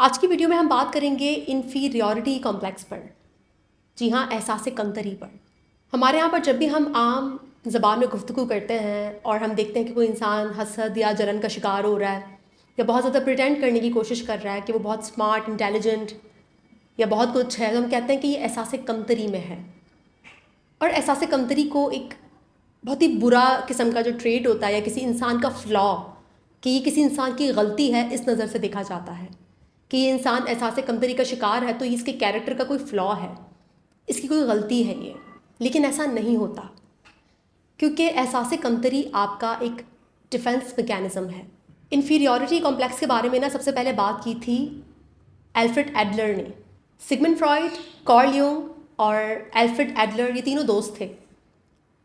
आज की वीडियो में हम बात करेंगे इन्फीरियॉरिटी कॉम्प्लेक्स पर। जी हाँ, एहसास कमतरी पर। हमारे यहाँ पर जब भी हम आम ज़बान में गुफ्तगू करते हैं और हम देखते हैं कि कोई इंसान हसद या जलन का शिकार हो रहा है या बहुत ज़्यादा प्रिटेंड करने की कोशिश कर रहा है कि वो बहुत स्मार्ट, इंटेलिजेंट या बहुत कुछ है, तो हम कहते हैं कि ये एहसास कमतरी में है। और एहसास कमतरी को एक बहुत ही बुरा किस्म का जो ट्रेट होता है या किसी इंसान का फ्लॉ, कि ये किसी इंसान की गलती है, इस नज़र से देखा जाता है कि ये इंसान एहसास कमतरी का शिकार है तो इसके कैरेक्टर का कोई फ्लॉ है, इसकी कोई गलती है ये। लेकिन ऐसा नहीं होता, क्योंकि एहसास कमतरी आपका एक डिफेंस मैकेनिज़्म है। इन्फीरियॉरिटी कॉम्प्लेक्स के बारे में ना सबसे पहले बात की थी एल्फ्रेड एडलर ने। सिगमंड फ्रॉइड, कार्ल यूंग और एल्फ्रेड एडलर, ये तीनों दोस्त थे।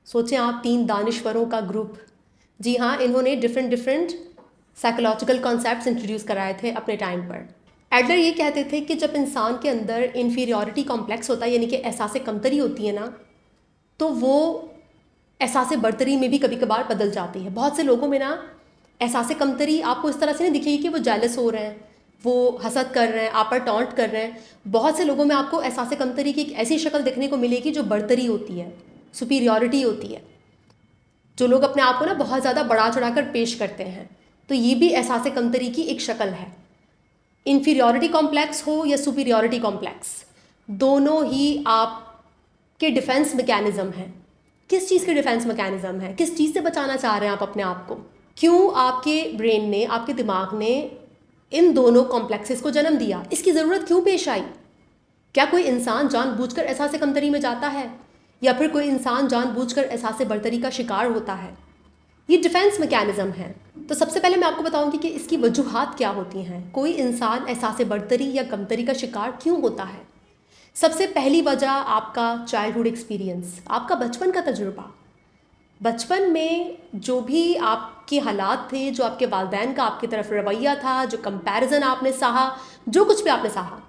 सोचें आप, तीन दानिश्वरों का ग्रुप। जी हाँ, इन्होंने डिफरेंट साइकोलॉजिकल कॉन्सेप्ट्स इंट्रोड्यूस कराए थे अपने टाइम पर। एडलर ये कहते थे कि जब इंसान के अंदर इन्फीरियॉरिटी कॉम्प्लेक्स होता है, यानी कि एहसास कमतरी होती है ना, तो वो एहसास बरतरी में भी कभी कभार बदल जाती है। बहुत से लोगों में ना एहसास कमतरी आपको इस तरह से नहीं दिखेगी कि वो जेलस हो रहे हैं, वो हसद कर रहे हैं, आप पर टॉन्ट कर रहे हैं। बहुत से लोगों में आपको एहसास कमतरी की एक ऐसी शक्ल देखने को मिलेगी जो बरतरी होती है, सुपीरियॉरिटी होती है। जो लोग अपने आप को ना बहुत ज़्यादा बढ़ा चढ़ा कर पेश करते हैं, तो ये भी एहसास कमतरी की एक शक्ल है। इन्फीरियॉरिटी कॉम्प्लेक्स हो या सुपीरियॉरिटी कॉम्प्लेक्स, दोनों ही आपके डिफेंस मैकेनिज़्म हैं। किस चीज़ के डिफेंस मैकेनिज़्म है? किस चीज़ से बचाना चाह रहे हैं आप अपने आप को? क्यों आपके ब्रेन ने, आपके दिमाग ने इन दोनों कॉम्प्लेक्सेस को जन्म दिया? इसकी ज़रूरत क्यों पेश आई? क्या कोई इंसान जानबूझकर एहसास कमतरी में जाता है, या फिर कोई इंसान जानबूझकर एहसास बरतरी का शिकार होता है? ये डिफेंस मैकेनिज़्म है। तो सबसे पहले मैं आपको बताऊंगी कि इसकी वजूहात क्या होती हैं। कोई इंसान एहसास बरतरी या कमतरी का शिकार क्यों होता है? सबसे पहली वजह आपका चाइल्डहुड एक्सपीरियंस, आपका बचपन का तजुर्बा। बचपन में जो भी आपके हालात थे, जो आपके वालिदैन का आपकी तरफ रवैया था, जो कंपैरिजन आपने सहा, जो कुछ भी आपने सहा,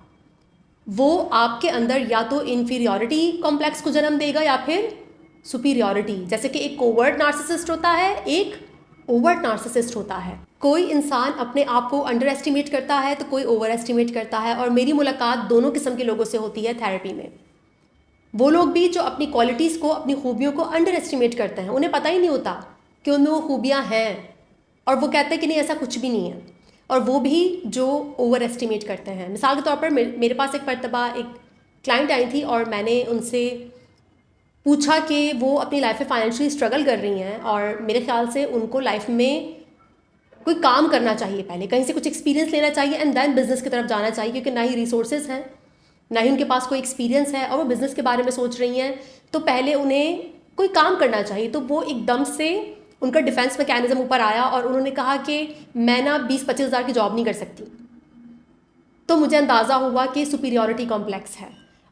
वो आपके अंदर या तो इन्फीरियॉरिटी कॉम्प्लेक्स को जन्म देगा या फिर सुपीरियॉरिटी। जैसे कि एक कोवर्ट नार्सिसिस्ट होता है, एक ओवर्ट नार्सिसिस्ट होता है। कोई इंसान अपने आप को अंडर एस्टिमेट करता है तो कोई ओवर एस्टिमेट करता है, और मेरी मुलाकात दोनों किस्म के लोगों से होती है थेरेपी में। वो लोग भी जो अपनी क्वालिटीज़ को, अपनी खूबियों को अंडर एस्टिमेट करते हैं, उन्हें पता ही नहीं होता कि उनमें वो खूबियाँ हैं, और वो कहते हैं कि नहीं, ऐसा कुछ भी नहीं है। और वो भी जो ओवर एस्टिमेट करते हैं। मिसाल के तौर पर मेरे पास एक मरतबा एक क्लाइंट आई थी और मैंने उनसे पूछा कि वो अपनी लाइफ में फाइनेंशियली स्ट्रगल कर रही हैं, और मेरे ख्याल से उनको लाइफ में कोई काम करना चाहिए, पहले कहीं से कुछ एक्सपीरियंस लेना चाहिए एंड देन बिज़नेस की तरफ जाना चाहिए, क्योंकि ना ही रिसोर्सेज हैं, ना ही उनके पास कोई एक्सपीरियंस है, और वो बिज़नेस के बारे में सोच रही हैं, तो पहले उन्हें कोई काम करना चाहिए। तो वो एकदम से उनका डिफेंस मैकेनिज़्म ऊपर आया और उन्होंने कहा कि मैं ना 20-25 हज़ार की जॉब नहीं कर सकती। तो मुझे अंदाज़ा हुआ कि सुपीरियॉरिटी कॉम्प्लेक्स है,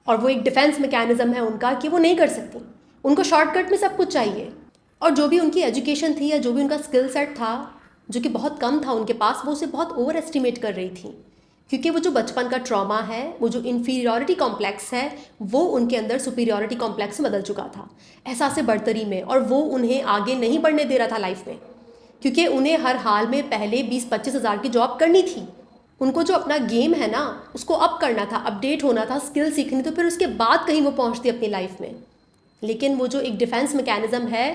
और वो एक डिफेंस मैकेनिज़्म है उनका कि वो नहीं कर सकती, उनको शॉर्टकट में सब कुछ चाहिए। और जो भी उनकी एजुकेशन थी या जो भी उनका स्किल सेट था, जो कि बहुत कम था उनके पास, वो उसे बहुत ओवर एस्टिमेट कर रही थी, क्योंकि वो जो बचपन का ट्रॉमा है, वो जो इन्फीरियॉरिटी कॉम्प्लेक्स है, वो उनके अंदर सुपीरियॉरिटी कॉम्प्लेक्स में बदल चुका था, एहसास बरतरी में। और वो उन्हें आगे नहीं बढ़ने दे रहा था लाइफ में, क्योंकि उन्हें हर हाल में पहले 20-25 हज़ार की जॉब करनी थी। उनको जो अपना गेम है ना, उसको अप करना था, अपडेट होना था, स्किल सीखनी, तो फिर उसके बाद कहीं वो पहुंचती अपनी लाइफ में। लेकिन वो जो एक डिफेंस मैकेनिज़्म है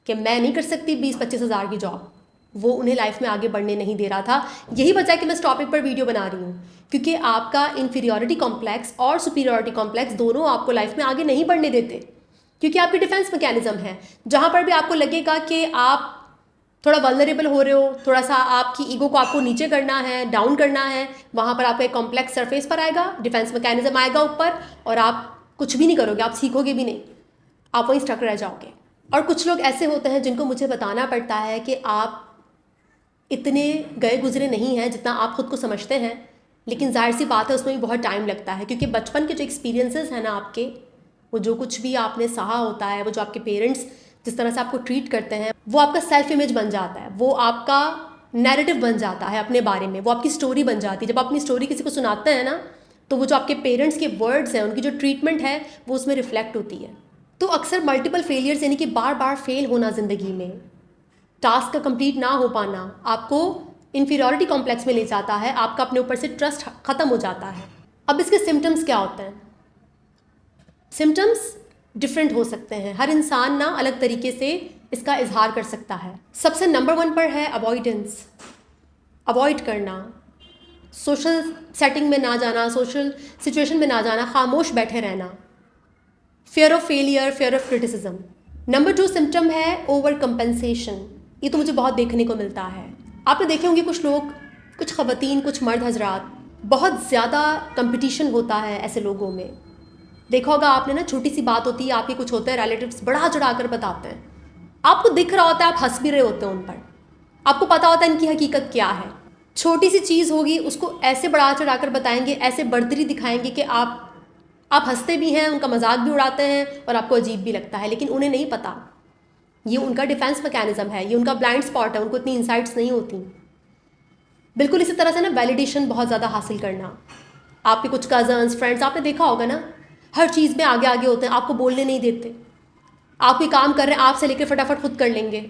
कि मैं नहीं कर सकती 20-25 हज़ार की जॉब, वो उन्हें लाइफ में आगे बढ़ने नहीं दे रहा था। यही वजह है कि मैं इस टॉपिक पर वीडियो बना रही हूँ, क्योंकि आपका इन्फीरियॉरिटी कॉम्प्लेक्स और सुपीरियॉरिटी कॉम्प्लेक्स दोनों आपको लाइफ में आगे नहीं बढ़ने देते, क्योंकि आपकी डिफेंस मैकेनिज़्म है। जहाँ पर भी आपको लगेगा कि आप थोड़ा वल्नरेबल हो रहे हो, थोड़ा सा आपकी ईगो को आपको नीचे करना है, डाउन करना है, वहाँ पर आपका एक कॉम्प्लेक्स सरफेस पर आएगा, डिफेंस मैकेनिज्म आएगा ऊपर, और आप कुछ भी नहीं करोगे, आप सीखोगे भी नहीं, आप वहीं स्टक रह जाओगे। और कुछ लोग ऐसे होते हैं जिनको मुझे बताना पड़ता है कि आप इतने गए गुजरे नहीं हैं जितना आप खुद को समझते हैं, लेकिन जाहिर सी बात है उसमें भी बहुत टाइम लगता है, क्योंकि बचपन के जो एक्सपीरियंसेस हैं ना आपके, वो जो कुछ भी आपने सहा होता है, वो जो आपके पेरेंट्स जिस तरह से आपको ट्रीट करते हैं, वो आपका सेल्फ इमेज बन जाता है, वो आपका नैरेटिव बन जाता है अपने बारे में, वो आपकी स्टोरी बन जाती है। जब आप अपनी स्टोरी किसी को सुनाते हैं ना, तो वो जो आपके पेरेंट्स के वर्ड्स हैं, उनकी जो ट्रीटमेंट है, वो उसमें रिफ्लेक्ट होती है। तो अक्सर मल्टीपल फेलियर्स, यानी कि बार बार फेल होना ज़िंदगी में, टास्क का कंप्लीट ना हो पाना, आपको इन्फीरियॉरिटी कॉम्प्लेक्स में ले जाता है, आपका अपने ऊपर से ट्रस्ट ख़त्म हो जाता है। अब इसके सिम्टम्स क्या होते हैं? सिम्टम्स डिफरेंट हो सकते हैं, हर इंसान ना अलग तरीके से इसका इजहार कर सकता है। सबसे नंबर 1 पर है अवॉइडेंस, अवॉइड करना, सोशल सेटिंग में ना जाना, सोशल सिचुएशन में ना जाना, खामोश बैठे रहना, fear of failure, fear of criticism. Number 2 symptom है ओवर कंपेंसेशन। ये तो मुझे बहुत देखने को मिलता है। आपने देखे होंगे कुछ लोग, कुछ ख़वातीन, कुछ मर्द हजरात, बहुत ज़्यादा कंपटीशन होता है ऐसे लोगों में। देखा होगा आपने ना, छोटी सी बात होती है, आपके कुछ होते हैं रिलेटिव्स, बड़ा चढ़ाकर बताते हैं, आपको दिख रहा होता है, आप हंस भी रहे होते हैं उन पर, आपको पता होता है इनकी हकीकत क्या है। छोटी सी चीज़ होगी, उसको ऐसे बढ़ा चढ़ाकर बताएंगे, ऐसे बढ़तरी दिखाएंगे कि आप हंसते भी हैं, उनका मजाक भी उड़ाते हैं और आपको अजीब भी लगता है, लेकिन उन्हें नहीं पता ये उनका डिफेंस मैकेनिज्म है, ये उनका ब्लाइंड स्पॉट है, उनको इतनी इंसाइट्स नहीं होती। बिल्कुल इसी तरह से ना वैलिडेशन बहुत ज़्यादा हासिल करना। आपके कुछ कज़न्स, फ्रेंड्स, आपने देखा होगा ना, हर चीज़ में आगे आगे होते हैं, आपको बोलने नहीं देते, आप कोई काम कर रहे हैं, आपसे लेकर फटाफट खुद कर लेंगे,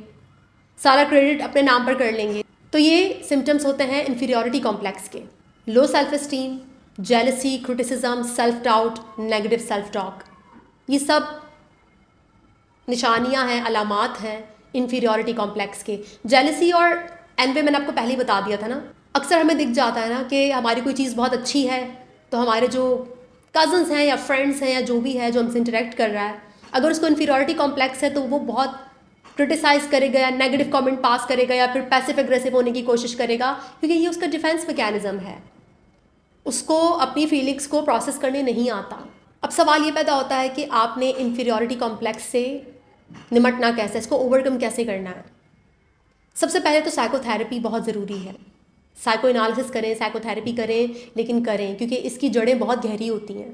सारा क्रेडिट अपने नाम पर कर लेंगे। तो ये सिम्टम्स होते हैं इन्फीरियॉरिटी कॉम्प्लेक्स के। Low self esteem, jealousy, criticism, self doubt, negative self talk, ये सब निशानियां हैं, अलामात हैं इन्फीरियॉरिटी कॉम्प्लेक्स के। जेलसी और एनवे मैंने आपको पहले ही बता दिया था ना, अक्सर हमें दिख जाता है ना कि हमारी कोई चीज़ बहुत अच्छी है, तो हमारे जो कज़न्स हैं या फ्रेंड्स हैं या जो भी है जो हमसे इंटरेक्ट कर रहा है, अगर उसको इन्फीरियॉरिटी कॉम्प्लेक्स है तो वो बहुत क्रिटिसाइज़ करेगा या नेगेटिव कमेंट पास करेगा या फिर पैसिव एग्रेसिव होने की कोशिश करेगा, क्योंकि ये उसका डिफेंस मैकेनिज्म है, उसको अपनी फीलिंग्स को प्रोसेस करने नहीं आता। अब सवाल ये पैदा होता है कि आपने इन्फीरियॉरिटी कॉम्प्लेक्स से निमटना कैसे, इसको ओवरकम कैसे करना है। सबसे पहले तो साइकोथेरेपी बहुत ज़रूरी है। साइको एनालिसिस करें, साइकोथेरेपी करें, लेकिन करें क्योंकि इसकी जड़ें बहुत गहरी होती हैं।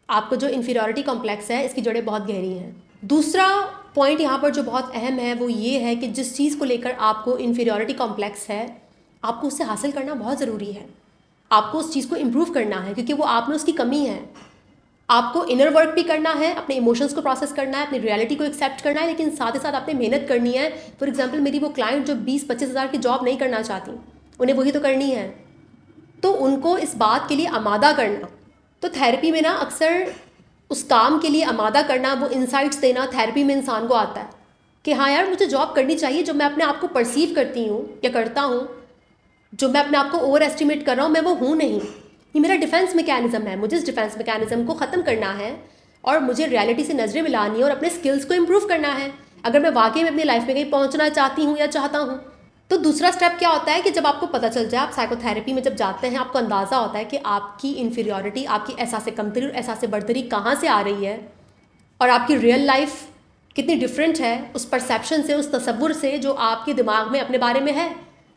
आपको जो इन्फीरियॉरिटी कॉम्प्लेक्स है, इसकी जड़ें बहुत गहरी हैं। दूसरा पॉइंट यहाँ पर जो बहुत अहम है वो ये है कि जिस चीज़ को लेकर आपको इन्फीरियॉरिटी कॉम्प्लेक्स है, आपको उससे हासिल करना बहुत ज़रूरी है। आपको उस चीज़ को इम्प्रूव करना है, क्योंकि वो आप में उसकी कमी है। आपको इनर वर्क भी करना है, अपने इमोशंस को प्रोसेस करना है, अपनी रियलिटी को एक्सेप्ट करना है, लेकिन साथ ही साथ आपने मेहनत करनी है। फॉर एग्जांपल, मेरी वो क्लाइंट जो 20-25 हज़ार की जॉब नहीं करना चाहती, उन्हें वही तो करनी है, तो उनको इस बात के लिए आमादा करना। तो थेरेपी में ना अक्सर उस काम के लिए आमादा करना, वो इंसाइट्स देना, थेरेपी में इंसान को आता है कि हाँ यार, मुझे जॉब करनी चाहिए। जो मैं अपने आप को परसीव करती हूँ या करता हूँ, जो मैं अपने आप को ओवर एस्टिमेट कर रहा हूँ, मैं वो हूँ नहीं। ये मेरा डिफेंस मैकेनिज्म है, मुझे इस डिफेंस मैकेनिज्म को ख़त्म करना है और मुझे रियलिटी से नजरें मिलानी है और अपने स्किल्स को इम्प्रूव करना है, अगर मैं वाकई में अपनी लाइफ में कहीं पहुंचना चाहती हूँ या चाहता हूँ। तो दूसरा स्टेप क्या होता है कि जब आपको पता चल जाए, आप साइकोथेरेपी में जब जाते हैं, आपको अंदाज़ा होता है कि आपकी इन्फीरियॉरिटी, आपकी एहसास कमतरी और एहसास बढ़तरी कहाँ से आ रही है और आपकी रियल लाइफ कितनी डिफरेंट है उस परसेप्शन से, उस तसव्वुर से जो आपके दिमाग में अपने बारे में है।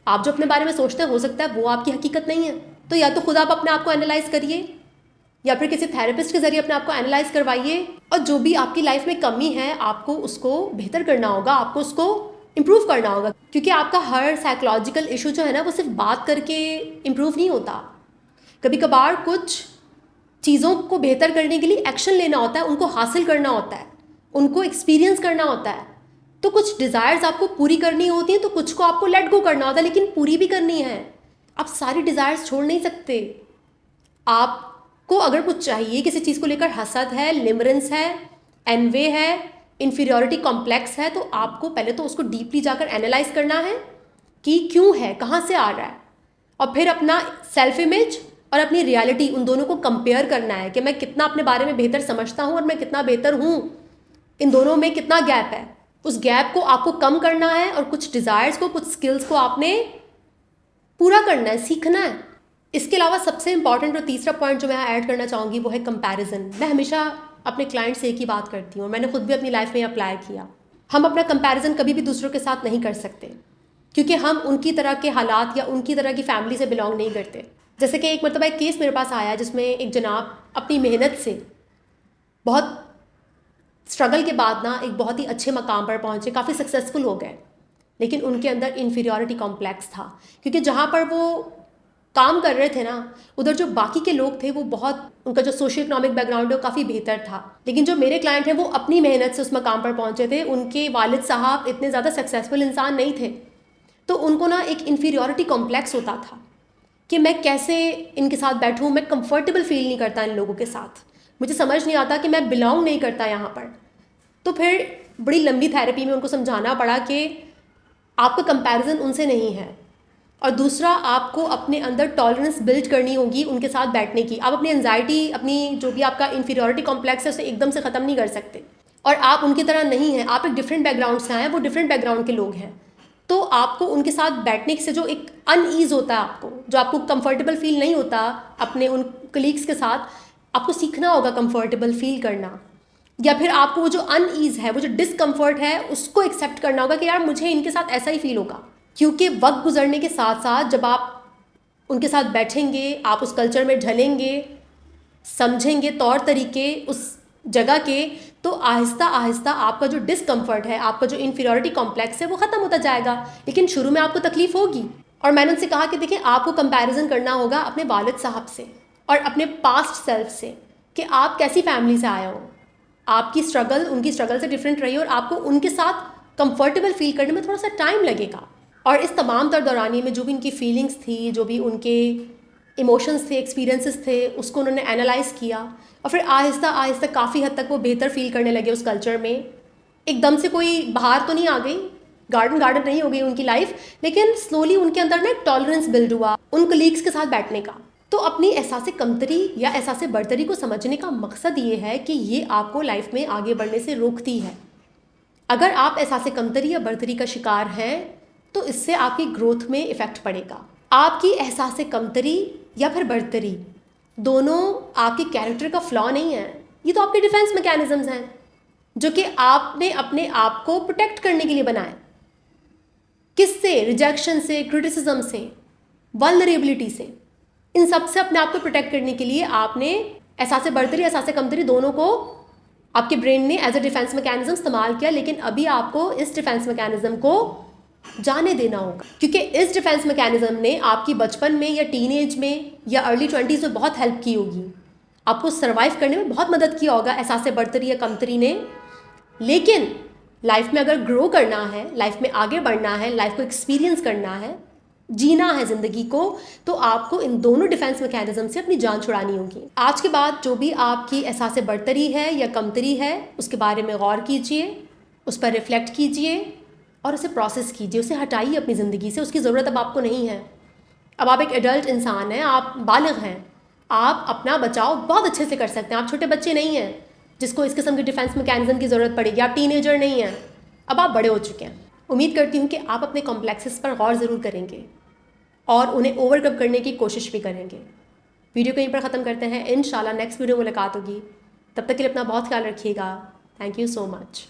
आप जो अपने बारे में सोचते हैं, हो सकता है वो आपकी हकीकत नहीं है। तो या तो खुद आप अपने आप को एनालाइज करिए या फिर किसी थेरेपिस्ट के जरिए अपने आप को एनालाइज करवाइए, और जो भी आपकी लाइफ में कमी है, आपको उसको बेहतर करना होगा, आपको उसको इम्प्रूव करना होगा। क्योंकि आपका हर साइकोलॉजिकल इशू जो है ना, वो सिर्फ बात करके इम्प्रूव नहीं होता। कभी कभार कुछ चीज़ों को बेहतर करने के लिए एक्शन लेना होता है, उनको हासिल करना होता है, उनको एक्सपीरियंस करना होता है। तो कुछ डिज़ायर्स आपको पूरी करनी होती हैं, तो कुछ को आपको लेट गो करना होता है, लेकिन पूरी भी करनी है। आप सारी डिज़ायर्स छोड़ नहीं सकते। आपको अगर कुछ चाहिए, किसी चीज़ को लेकर हसद है, लिमरेंस है, एनवे है, इन्फीरियॉरिटी कॉम्प्लेक्स है, तो आपको पहले तो उसको डीपली जाकर एनालाइज करना है कि क्यों है, कहाँ से आ रहा है, और फिर अपना सेल्फ इमेज और अपनी रियलिटी, उन दोनों को कंपेयर करना है कि मैं कितना अपने बारे में बेहतर समझता हूँ और मैं कितना बेहतर हूँ, इन दोनों में कितना गैप है। उस गैप को आपको कम करना है और कुछ डिज़ायर्स को, कुछ स्किल्स को आपने पूरा करना है, सीखना है। इसके अलावा सबसे इंपॉर्टेंट और तीसरा पॉइंट जो मैं यहाँ ऐड करना चाहूँगी वो है कंपैरिजन। मैं हमेशा अपने क्लाइंट से एक ही बात करती हूँ, मैंने खुद भी अपनी लाइफ में अप्लाई किया। हम अपना कंपैरिजन कभी भी दूसरों के साथ नहीं कर सकते, क्योंकि हम उनकी तरह के हालात या उनकी तरह की फैमिली से बिलोंग नहीं करते। जैसे कि एक मरतबा एक केस मेरे पास आया जिसमें एक जनाब अपनी मेहनत से बहुत स्ट्रगल के बाद ना एक बहुत ही अच्छे मकाम पर पहुँचे, काफ़ी सक्सेसफुल हो गए, लेकिन उनके अंदर इन्फीरियॉरिटी कॉम्प्लेक्स था। क्योंकि जहाँ पर वो काम कर रहे थे ना, उधर जो बाकी के लोग थे वो बहुत, उनका जो सोशल इकोनॉमिक बैकग्राउंड है वो काफ़ी बेहतर था, लेकिन जो मेरे क्लाइंट हैं वो अपनी मेहनत से उस मकाम पर पहुँचे थे। उनके वालिद साहब इतने ज़्यादा सक्सेसफुल इंसान नहीं थे, तो उनको ना एक इन्फीरियॉरिटी कॉम्प्लेक्स होता था कि मैं कैसे इनके साथ बैठूं, मैं कंफर्टेबल फील नहीं करता इन लोगों के साथ, मुझे समझ नहीं आता कि मैं बिलोंग नहीं करता यहाँ पर। तो फिर बड़ी लंबी थेरेपी में उनको समझाना पड़ा कि आपका कंपैरिजन उनसे नहीं है, और दूसरा आपको अपने अंदर टॉलरेंस बिल्ड करनी होगी उनके साथ बैठने की। आप अपनी एंजाइटी, अपनी जो भी आपका इन्फीरियॉरिटी कॉम्प्लेक्स है उसे एकदम से ख़त्म नहीं कर सकते, और आप उनकी तरह नहीं हैं, आप एक डिफरेंट बैकग्राउंड से आए हैं, वो डिफरेंट बैकग्राउंड के लोग हैं। तो आपको उनके साथ बैठने से जो एक अनईज़ होता है, आपको जो आपको कंफर्टेबल फील नहीं होता अपने उन कलीग्स के साथ, आपको सीखना होगा कंफर्टेबल फील करना, या फिर आपको वो जो अनईज़ है, वो जो डिसकम्फर्ट है, उसको एक्सेप्ट करना होगा कि यार मुझे इनके साथ ऐसा ही फील होगा। क्योंकि वक्त गुजरने के साथ साथ जब आप उनके साथ बैठेंगे, आप उस कल्चर में ढलेंगे, समझेंगे तौर तरीके उस जगह के, तो आहिस्ता आहिस्ता आपका जो डिसकम्फर्ट है, आपका जो इन्फीरियॉरिटी कॉम्प्लेक्स है, वो ख़त्म होता जाएगा। लेकिन शुरू में आपको तकलीफ़ होगी। और मैंने उनसे कहा कि देखिए, आपको कंपैरिजन करना होगा अपने वालिद साहब से और अपने पास्ट सेल्फ से, कि आप कैसी फैमिली से आए हो, आपकी स्ट्रगल उनकी स्ट्रगल से डिफरेंट रही, और आपको उनके साथ कंफर्टेबल फील करने में थोड़ा सा टाइम लगेगा। और इस तमाम तर दौरानी में जो भी उनकी फीलिंग्स थी, जो भी उनके इमोशंस थे, एक्सपीरियंसेस थे, उसको उन्होंने एनालाइज़ किया, और फिर आहिस्ता आहिस्ता काफ़ी हद तक वो बेहतर फील करने लगे उस कल्चर में। एकदम से कोई बाहर तो नहीं आ गई, गार्डन गार्डन नहीं हो गई उनकी लाइफ, लेकिन स्लोली उनके अंदर ना एक टॉलरेंस बिल्ड हुआ उन कलीग्स के साथ बैठने का। तो अपनी एहसास कमतरी या एहसास बरतरी को समझने का मकसद ये है कि ये आपको लाइफ में आगे बढ़ने से रोकती है। अगर आप एहसास कमतरी या बरतरी का शिकार हैं, तो इससे आपकी ग्रोथ में इफ़ेक्ट पड़ेगा। आपकी एहसास कमतरी या फिर बरतरी दोनों आपके कैरेक्टर का फ्लॉ नहीं है, ये तो आपके डिफेंस मैकेनिज्म्स हैं जो कि आपने अपने आप को प्रोटेक्ट करने के लिए बनाए। किससे? रिजेक्शन से, क्रिटिसिज्म से, वल्नरेबिलिटी से। इन सब से अपने आप को प्रोटेक्ट करने के लिए आपने एहसास बरतरी, एहसास कमतरी दोनों को आपके ब्रेन ने एज अ डिफेंस मैकेनिज्म इस्तेमाल किया, लेकिन अभी आपको इस डिफेंस मैकेनिज्म को जाने देना होगा, क्योंकि इस डिफेंस मैकेनिज्म ने आपकी बचपन में या टीनेज में या अर्ली 20s में बहुत हेल्प की होगी, आपको सर्वाइव करने में बहुत मदद किया होगा एहसास बरतरी या कमतरी ने। लेकिन लाइफ में अगर ग्रो करना है, लाइफ में आगे बढ़ना है, लाइफ को एक्सपीरियंस करना है, जीना है ज़िंदगी को, तो आपको इन दोनों डिफेंस मैकेनिज्म से अपनी जान छुड़ानी होगी। आज के बाद जो भी आपकी एहसास बरतरी है या कमतरी है, उसके बारे में गौर कीजिए, उस पर रिफ्लेक्ट कीजिए और उसे प्रोसेस कीजिए, उसे हटाइए अपनी ज़िंदगी से। उसकी ज़रूरत अब आपको नहीं है। अब आप एक एडल्ट इंसान हैं, आप बालिग हैं, आप अपना बचाव बहुत अच्छे से कर सकते हैं। आप छोटे बच्चे नहीं हैं जिसको इस किस्म की डिफेंस मैकेनिज्म की ज़रूरत पड़ेगी। आप टीनेजर नहीं हैं, अब आप बड़े हो चुके हैं। उम्मीद करती हूँ कि आप अपने कॉम्प्लेक्सेस पर गौर ज़रूर करेंगे और उन्हें ओवरकम करने की कोशिश भी करेंगे। वीडियो को यहीं पर ख़त्म करते हैं। इंशाल्लाह नेक्स्ट वीडियो मुलाकात होगी। तब तक के लिए अपना बहुत ख्याल रखिएगा। Thank you so much.